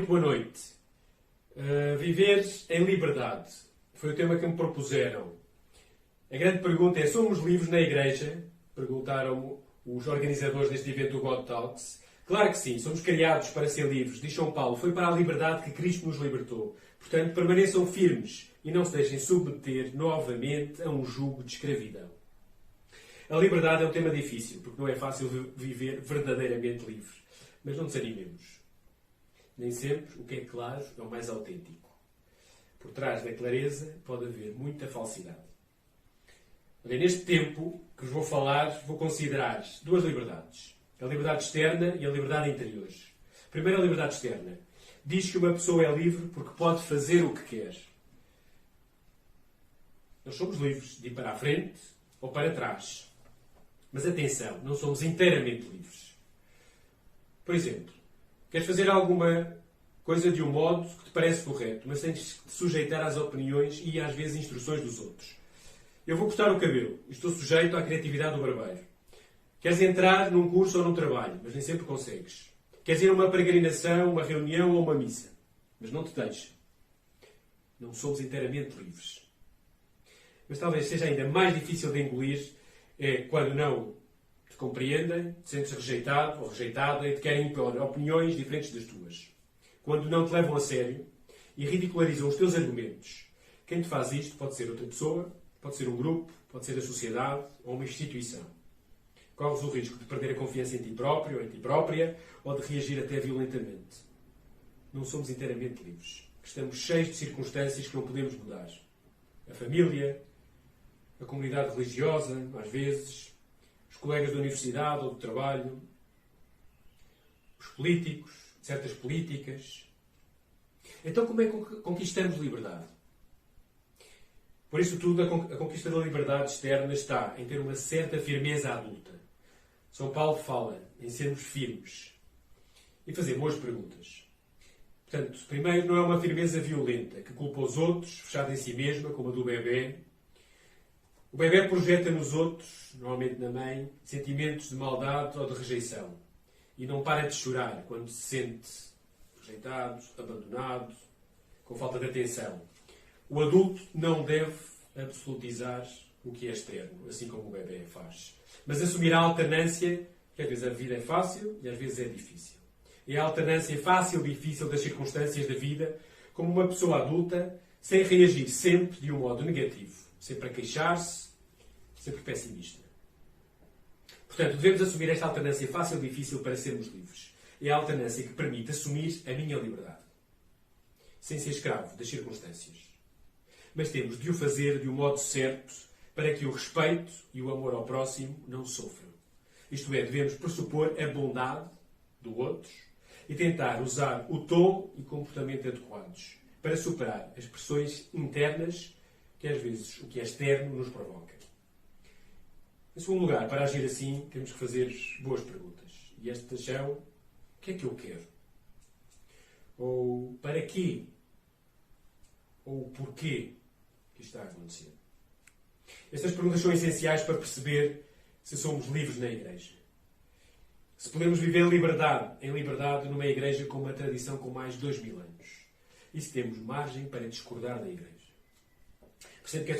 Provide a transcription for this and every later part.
muito boa noite. Viver em liberdade foi o tema que me propuseram. A grande pergunta é: somos livres na Igreja? Perguntaram os organizadores deste evento do God Talks. Claro que sim, somos criados para ser livres. Diz São Paulo, foi para a liberdade que Cristo nos libertou. Portanto, permaneçam firmes e não se deixem submeter novamente a um jugo de escravidão. A liberdade é um tema difícil, porque não é fácil viver verdadeiramente livre. Mas não desanimemos. Nem sempre o que é claro é o mais autêntico. Por trás da clareza pode haver muita falsidade. Olha, neste tempo que vos vou falar, vou considerar duas liberdades. A liberdade externa e a liberdade interior. Primeiro, a liberdade externa. Diz que uma pessoa é livre porque pode fazer o que quer. Nós somos livres de ir para a frente ou para trás. Mas atenção, não somos inteiramente livres. Por exemplo, queres fazer alguma coisa de um modo que te parece correto, mas tens de te sujeitar às opiniões e às vezes instruções dos outros. Eu vou cortar o cabelo e estou sujeito à criatividade do barbeiro. Queres entrar num curso ou num trabalho, mas nem sempre consegues. Queres ir a uma peregrinação, uma reunião ou uma missa, mas não te deixa. Não somos inteiramente livres. Mas talvez seja ainda mais difícil de engolir quando não te compreendem, te sentes rejeitado ou rejeitada e te querem impor opiniões diferentes das tuas. Quando não te levam a sério e ridicularizam os teus argumentos. Quem te faz isto pode ser outra pessoa, pode ser um grupo, pode ser a sociedade ou uma instituição. Corres o risco de perder a confiança em ti próprio ou em ti própria ou de reagir até violentamente. Não somos inteiramente livres. Estamos cheios de circunstâncias que não podemos mudar. A família, a comunidade religiosa, às vezes, os colegas da universidade ou do trabalho, os políticos, certas políticas. Então, como é que conquistamos liberdade? Por isso tudo, a conquista da liberdade externa está em ter uma certa firmeza adulta. São Paulo fala em sermos firmes e fazer boas perguntas. Portanto, primeiro, não é uma firmeza violenta que culpa os outros, fechada em si mesma, como a do bebê. O bebê projeta nos outros, normalmente na mãe, sentimentos de maldade ou de rejeição. E não para de chorar quando se sente rejeitado, abandonado, com falta de atenção. O adulto não deve absolutizar o que é externo, assim como o bebê faz. Mas assumir a alternância, que às vezes a vida é fácil e às vezes é difícil. E a alternância fácil e difícil das circunstâncias da vida, como uma pessoa adulta, sem reagir sempre de um modo negativo, sempre a queixar-se, sempre pessimista. Portanto, devemos assumir esta alternância fácil e difícil para sermos livres. É a alternância que permite assumir a minha liberdade, sem ser escravo das circunstâncias. Mas temos de o fazer de um modo certo para que o respeito e o amor ao próximo não sofram. Isto é, devemos pressupor a bondade do outro e tentar usar o tom e comportamento adequados para superar as pressões internas que às vezes o que é externo nos provoca. Em segundo lugar, para agir assim, temos que fazer boas perguntas. E estas são: o que é que eu quero? Ou para quê? Ou porquê que isto está a acontecer? Estas perguntas são essenciais para perceber se somos livres na Igreja. Se podemos viver em liberdade numa Igreja com uma tradição com mais de 2000 anos. E se temos margem para discordar da Igreja. Percebo que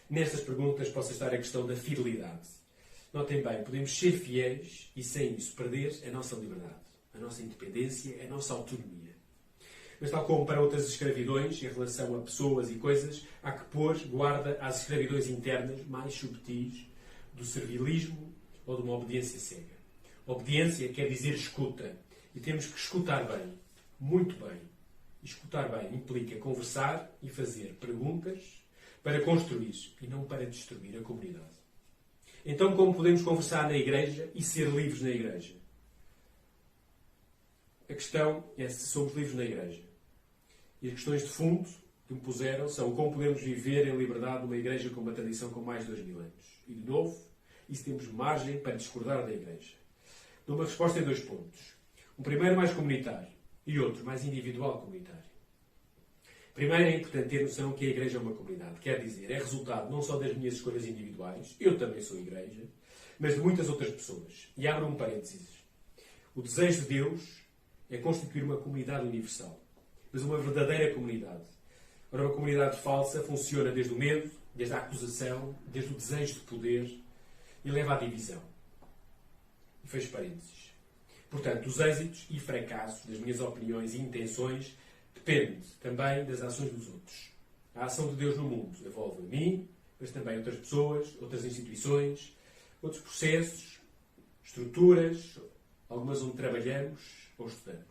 nestas perguntas possa estar a questão da fidelidade. Notem bem, podemos ser fiéis e sem isso perder a nossa liberdade, a nossa independência, a nossa autonomia. Mas tal como para outras escravidões, em relação a pessoas e coisas, há que pôr guarda às escravidões internas mais subtis do servilismo ou de uma obediência cega. Obediência quer dizer escuta. E temos que escutar bem, muito bem. E escutar bem implica conversar e fazer perguntas para construir e não para destruir a comunidade. Então, como podemos conversar na Igreja e ser livres na Igreja? A questão é se somos livres na Igreja. E as questões de fundo que me puseram são como podemos viver em liberdade numa Igreja com uma tradição com mais de 2000 anos. E, de novo, e se temos margem para discordar da Igreja. Dou uma resposta em 2 pontos. Um primeiro mais comunitário e outro mais individual comunitário. Primeiro, é importante ter noção que a Igreja é uma comunidade. Quer dizer, é resultado não só das minhas escolhas individuais, eu também sou Igreja, mas de muitas outras pessoas. E abro um parênteses. O desejo de Deus é constituir uma comunidade universal, mas uma verdadeira comunidade. Ora, uma comunidade falsa funciona desde o medo, desde a acusação, desde o desejo de poder e leva à divisão. E fecho parênteses. Portanto, os êxitos e fracassos das minhas opiniões e intenções dependem também das ações dos outros. A ação de Deus no mundo envolve a mim, mas também outras pessoas, outras instituições, outros processos, estruturas, algumas onde trabalhamos ou estudamos.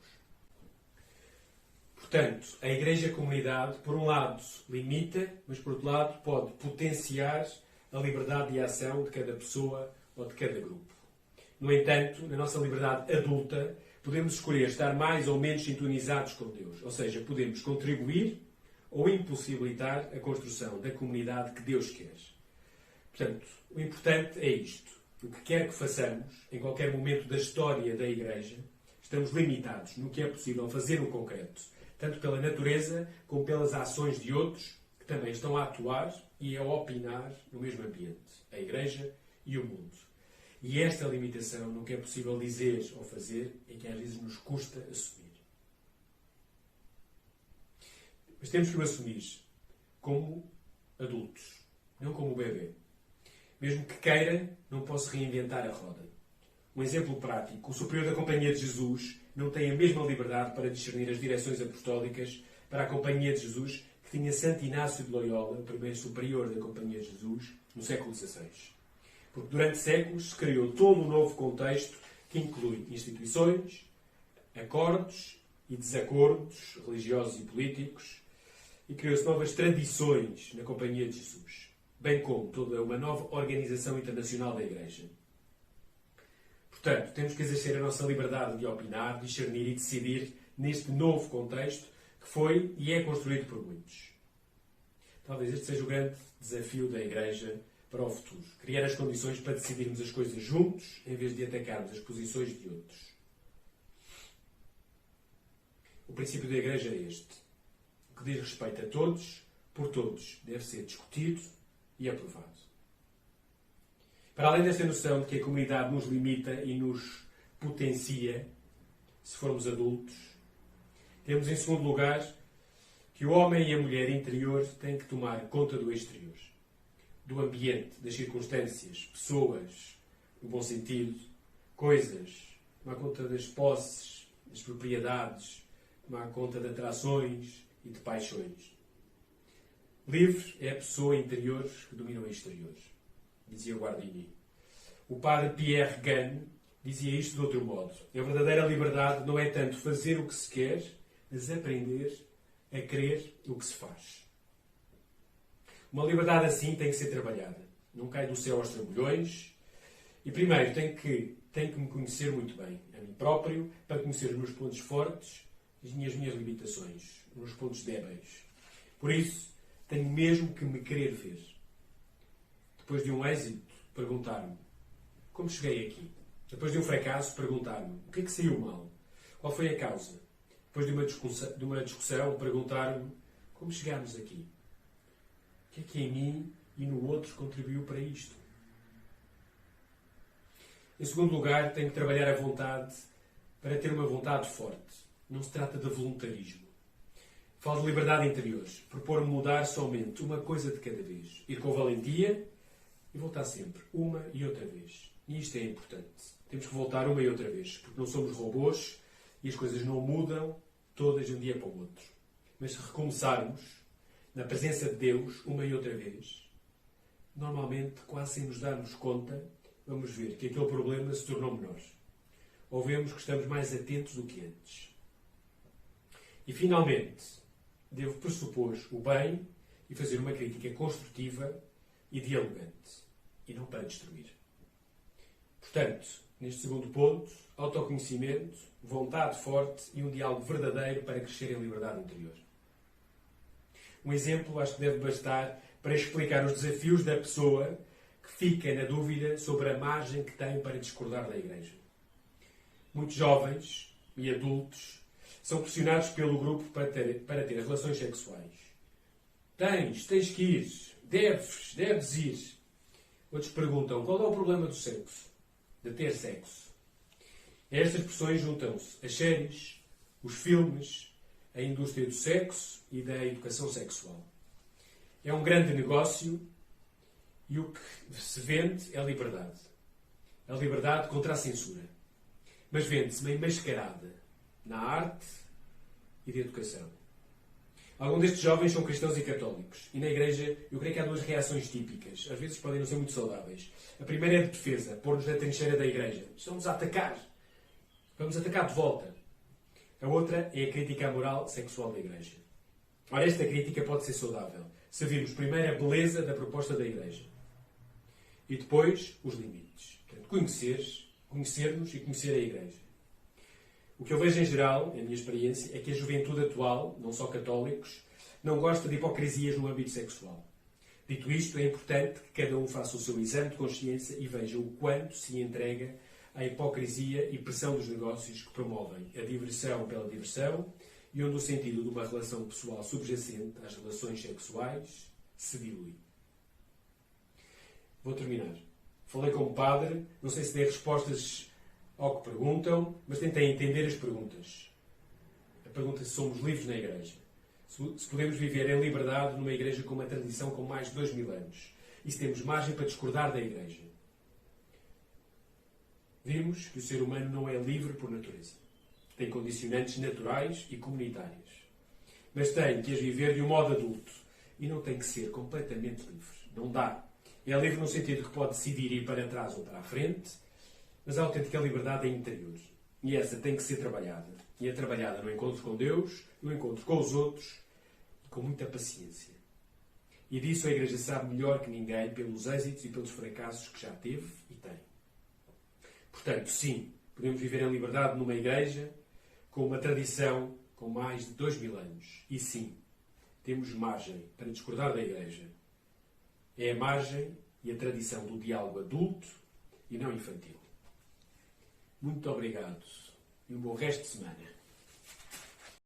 Portanto, a Igreja-Comunidade, por um lado, limita, mas por outro lado, pode potenciar a liberdade de ação de cada pessoa ou de cada grupo. No entanto, na nossa liberdade adulta, podemos escolher estar mais ou menos sintonizados com Deus. Ou seja, podemos contribuir ou impossibilitar a construção da comunidade que Deus quer. Portanto, o importante é isto. O que quer que façamos, em qualquer momento da história da Igreja, estamos limitados no que é possível fazer no concreto, tanto pela natureza como pelas ações de outros que também estão a atuar e a opinar no mesmo ambiente, a Igreja e o mundo. E esta limitação no que é possível dizer ou fazer é que às vezes nos custa assumir. Mas temos que o assumir como adultos, não como bebê. Mesmo que queira, não posso reinventar a roda. Um exemplo prático. O superior da Companhia de Jesus não tem a mesma liberdade para discernir as direções apostólicas para a Companhia de Jesus que tinha Santo Inácio de Loyola, o primeiro superior da Companhia de Jesus, no século XVI. Porque durante séculos se criou todo um novo contexto que inclui instituições, acordos e desacordos religiosos e políticos, e criou-se novas tradições na Companhia de Jesus, bem como toda uma nova organização internacional da Igreja. Portanto, temos que exercer a nossa liberdade de opinar, discernir e decidir neste novo contexto que foi e é construído por muitos. Talvez este seja o grande desafio da Igreja para o futuro. Criar as condições para decidirmos as coisas juntos, em vez de atacarmos as posições de outros. O princípio da Igreja é este. O que diz respeito a todos, por todos, deve ser discutido e aprovado. Para além desta noção de que a comunidade nos limita e nos potencia, se formos adultos, temos em segundo lugar que o homem e a mulher interior têm que tomar conta do exterior, do ambiente, das circunstâncias, pessoas, no bom sentido, coisas, tomar conta das posses, das propriedades, tomar conta de atrações e de paixões. Livre é a pessoa interior que domina o exterior, dizia Guardini. O padre Pierre Gane dizia isto de outro modo. A verdadeira liberdade não é tanto fazer o que se quer, mas aprender a querer o que se faz. Uma liberdade assim tem que ser trabalhada. Não cai do céu aos trambolhões. E primeiro tenho que me conhecer muito bem, a mim próprio, para conhecer os meus pontos fortes e as minhas limitações, os meus pontos débeis. Por isso, tenho mesmo que me querer ver. Depois de um êxito, perguntar-me como cheguei aqui. Depois de um fracasso, perguntar-me o que é que saiu mal? Qual foi a causa? Depois de uma discussão, perguntar-me como chegámos aqui? O que é que em mim e no outro contribuiu para isto? Em segundo lugar, tenho que trabalhar a vontade para ter uma vontade forte. Não se trata de voluntarismo. Falo de liberdade interior. Propor-me mudar somente uma coisa de cada vez. Ir com valentia e voltar sempre, uma e outra vez. E isto é importante. Temos que voltar uma e outra vez, porque não somos robôs e as coisas não mudam todas de um dia para o outro. Mas se recomeçarmos na presença de Deus uma e outra vez, normalmente, quase sem nos darmos conta, vamos ver que aquele problema se tornou menor. Ou vemos que estamos mais atentos do que antes. E, finalmente, devo pressupor o bem e fazer uma crítica construtiva e dialogante, e não para destruir. Portanto, neste segundo ponto, autoconhecimento, vontade forte e um diálogo verdadeiro para crescer em liberdade interior. Um exemplo acho que deve bastar para explicar os desafios da pessoa que fica na dúvida sobre a margem que tem para discordar da Igreja. Muitos jovens e adultos são pressionados pelo grupo para ter relações sexuais. Tens que ir, deves ir. Outros perguntam, qual é o problema do sexo? De ter sexo. A estas pressões juntam-se as séries, os filmes, a indústria do sexo e da educação sexual. É um grande negócio e o que se vende é a liberdade. A liberdade contra a censura. Mas vende-se meio mascarada na arte e da educação. Alguns destes jovens são cristãos e católicos. E na igreja, eu creio que há duas reações típicas. Às vezes podem não ser muito saudáveis. A primeira é de defesa, pôr-nos na trincheira da igreja. Estamos a atacar. Vamos atacar de volta. A outra é a crítica à moral sexual da igreja. Ora, esta crítica pode ser saudável. Se virmos primeiro a beleza da proposta da igreja. E depois, os limites. Portanto, conhecer-nos e conhecer a igreja. O que eu vejo em geral, na minha experiência, é que a juventude atual, não só católicos, não gosta de hipocrisias no âmbito sexual. Dito isto, é importante que cada um faça o seu exame de consciência e veja o quanto se entrega à hipocrisia e pressão dos negócios que promovem a diversão pela diversão e onde o sentido de uma relação pessoal subjacente às relações sexuais se dilui. Vou terminar. Falei como padre, não sei se dei respostas ao que perguntam, mas tentei entender as perguntas. A pergunta se somos livres na igreja. Se podemos viver em liberdade numa igreja com uma tradição com mais de 2000 anos. E se temos margem para discordar da igreja. Vimos que o ser humano não é livre por natureza. Tem condicionantes naturais e comunitárias. Mas tem que as viver de um modo adulto. E não tem que ser completamente livre. Não dá. É livre no sentido que pode decidir ir para trás ou para a frente, mas a autêntica liberdade é interior. E essa tem que ser trabalhada. E é trabalhada no encontro com Deus, no encontro com os outros e com muita paciência. E disso a Igreja sabe melhor que ninguém pelos êxitos e pelos fracassos que já teve e tem. Portanto, sim, podemos viver em liberdade numa Igreja com uma tradição com mais de 2000 anos. E sim, temos margem para discordar da Igreja. É a margem e a tradição do diálogo adulto e não infantil. Muito obrigado e um bom resto de semana.